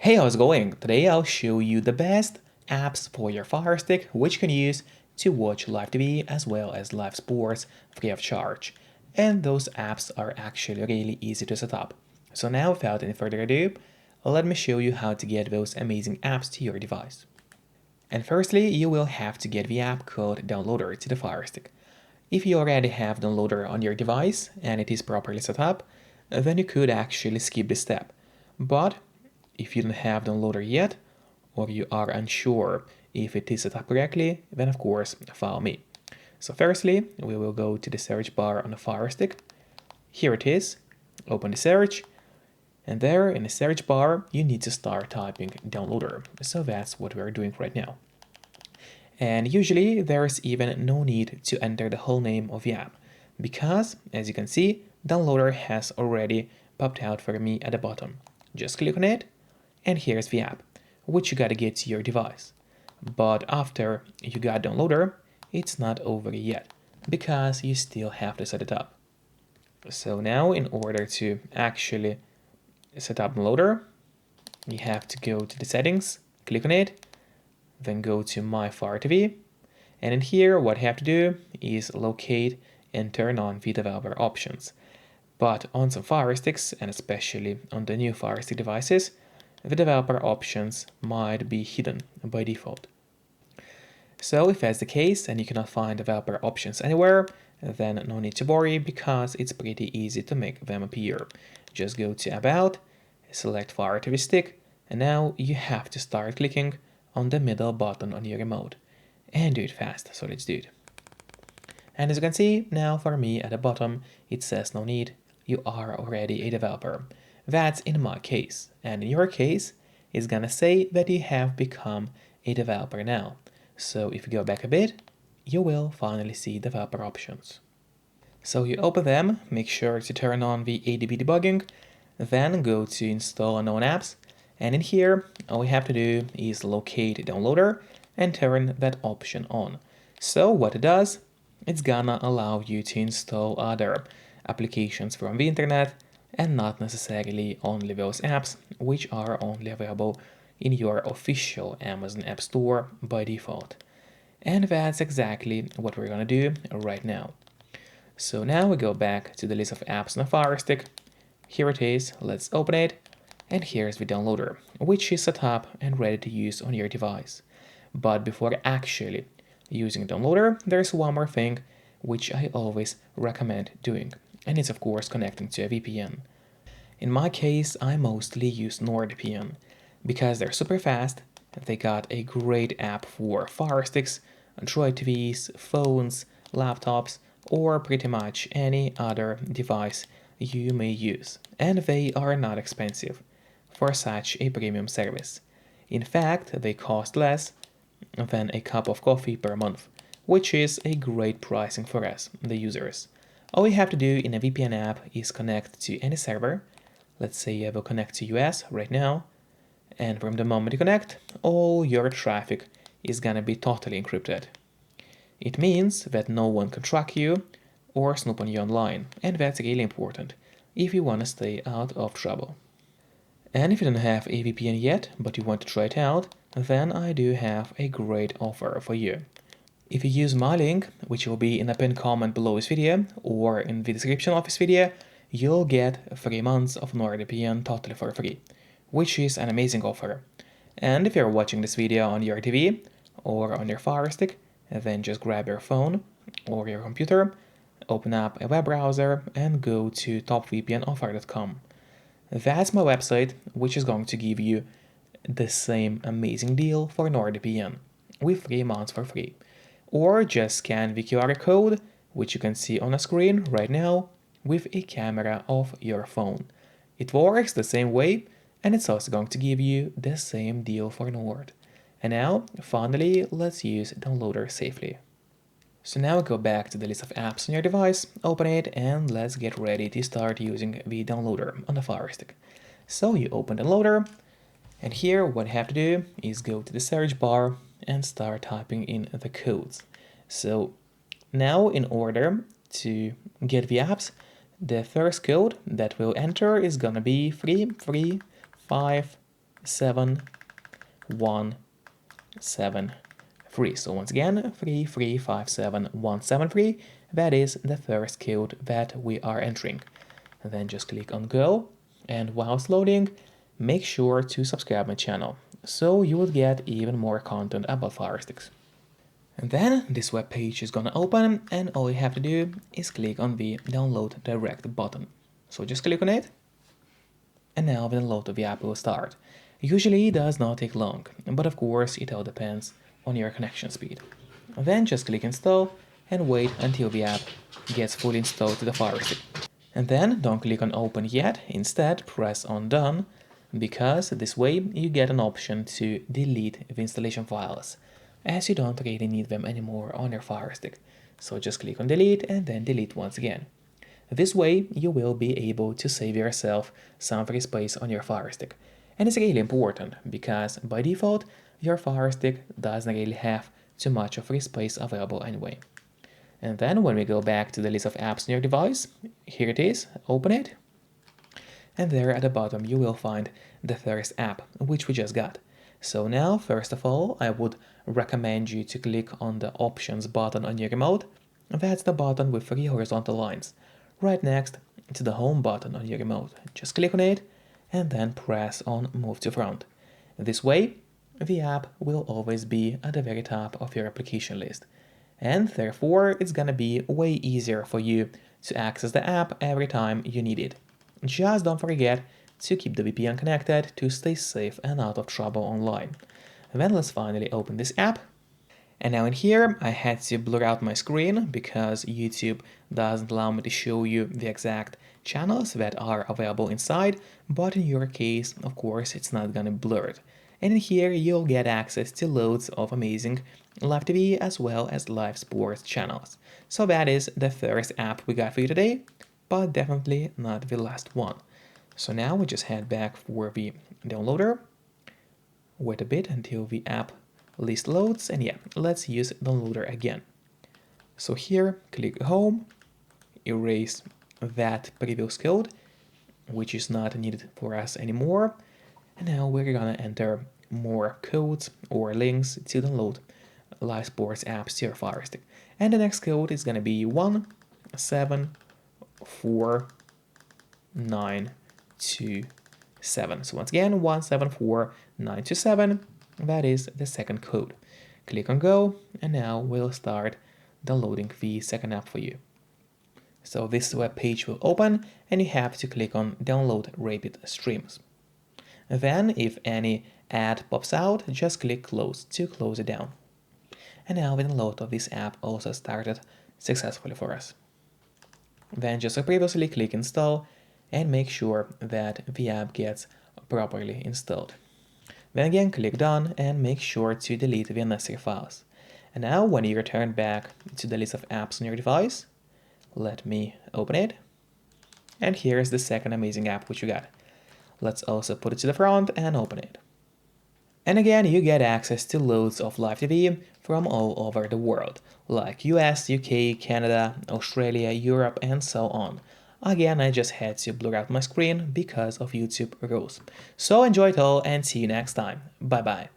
Hey, how's it going? Today I'll show you the best apps for your Firestick which you can use to watch live TV as well as live sports free of charge. And those apps are actually really easy to set up. So now without any further ado, let me show you how to get those amazing apps to your device. And firstly, you will have to get the app called Downloader to the Firestick. If you already have Downloader on your device and it is properly set up, then you could actually skip this step. But if you don't have Downloader yet, or you are unsure if it is set up correctly, then of course follow me. So firstly, we will go to the search bar on the Firestick. Here it is. Open the search, and there in the search bar you need to start typing Downloader. So that's what we're doing right now. And usually there's even no need to enter the whole name of the app, because as you can see, Downloader has already popped out for me at the bottom. Just click on it, and here's the app, which you gotta get to your device. But after you got Downloader, it's not over yet, because you still have to set it up. So now in order to actually set up Downloader, you have to go to the settings, click on it, then go to My Fire TV, and in here what you have to do is locate and turn on the developer options. But on some Fire Sticks, and especially on the new Fire Stick devices, the developer options might be hidden by default. So if that's the case and you cannot find developer options anywhere, then no need to worry, because it's pretty easy to make them appear. Just go to About, select Fire TV Stick, and now you have to start clicking on the middle button on your remote. And do it fast, so let's do it. And as you can see, now for me at the bottom, it says no need, you are already a developer. That's in my case, and in your case, it's gonna say that you have become a developer now. So if you go back a bit, you will finally see developer options. So you open them, make sure to turn on the ADB debugging, then go to install unknown apps, and in here, all you have to do is locate Downloader and turn that option on. So what it does, it's gonna allow you to install other applications from the internet, and not necessarily only those apps which are only available in your official Amazon App Store by default. And that's exactly what we're gonna do right now. So now we go back to the list of apps on the Firestick. Here it is, let's open it, and here's the Downloader, which is set up and ready to use on your device. But before actually using Downloader, there's one more thing which I always recommend doing, and it's of course connecting to a VPN. In my case, I mostly use NordVPN, because they're super fast, they got a great app for Fire Sticks, Android TVs, phones, laptops, or pretty much any other device you may use, and they are not expensive for such a premium service. In fact, they cost less than a cup of coffee per month, which is a great pricing for us, the users. All you have to do in a VPN app is connect to any server. Let's say I will connect to US right now, and from the moment you connect, all your traffic is gonna be totally encrypted. It means that no one can track you or snoop on you online, and that's really important if you wanna stay out of trouble. And if you don't have a VPN yet, but you want to try it out, then I do have a great offer for you. If you use my link, which will be in the pinned comment below this video or in the description of this video, you'll get 3 months of NordVPN totally for free, which is an amazing offer. And if you're watching this video on your TV or on your Fire Stick, then just grab your phone or your computer, open up a web browser and go to topvpnoffer.com. That's my website, which is going to give you the same amazing deal for NordVPN with 3 months for free. Or just scan the QR code, which you can see on the screen right now, with a camera of your phone. It works the same way, and it's also going to give you the same deal for Nord. And now, finally, let's use Downloader safely. So now go back to the list of apps on your device, open it, and let's get ready to start using the Downloader on the Firestick. So you open Downloader, and here what you have to do is go to the search bar and start typing in the codes. So now in order to get the apps, the first code that we'll enter is gonna be 335 7 1 7 3. So once again, 3357173. That is the first code that we are entering. And then just click on go, and whilst loading, make sure to subscribe my channel so you will get even more content about Firesticks. And then this web page is gonna open, and all you have to do is click on the download direct button. So just click on it, and now the download of the app will start. Usually it does not take long, but of course it all depends on your connection speed. Then just click install and wait until the app gets fully installed to the Firestick. And then don't click on open yet, instead press on done, because this way you get an option to delete the installation files, as you don't really need them anymore on your Firestick. So just click on delete and then delete once again. This way you will be able to save yourself some free space on your Firestick. And it's really important because by default your Firestick doesn't really have too much of free space available anyway. And then when we go back to the list of apps on your device, here it is, open it. And there at the bottom you will find the first app, which we just got. So now, first of all, I would recommend you to click on the options button on your remote. That's the button with 3 horizontal lines, right next to the home button on your remote. Just click on it and then press on move to front. This way, the app will always be at the very top of your application list. And therefore, it's gonna be way easier for you to access the app every time you need it. Just don't forget to keep the VPN connected to stay safe and out of trouble online. And then let's finally open this app. And now in here, I had to blur out my screen because YouTube doesn't allow me to show you the exact channels that are available inside, but in your case, of course, it's not gonna blur it. And in here, you'll get access to loads of amazing live TV as well as live sports channels. So that is the first app we got for you today, but definitely not the last one. So now we just head back for the downloader, wait a bit until the app list loads, and yeah, let's use downloader again. So here, click home, erase that previous code, which is not needed for us anymore. And now we're gonna enter more codes or links to download live sports apps to your Firestick. And the next code is gonna be 174927. So once again, 174927, that is the second code. Click on go, and now we'll start downloading the second app for you. So this web page will open, and you have to click on download rapid streams. Then, if any ad pops out, just click close to close it down. And now the download of this app also started successfully for us. Then just like previously, click install and make sure that the app gets properly installed. Then again, click done and make sure to delete the unnecessary files. And now when you return back to the list of apps on your device, let me open it. And here's the second amazing app which you got. Let's also put it to the front and open it. And again, you get access to loads of live TV from all over the world, like US, UK, Canada, Australia, Europe, and so on. Again, I just had to blur out my screen because of YouTube rules. So enjoy it all and see you next time. Bye bye.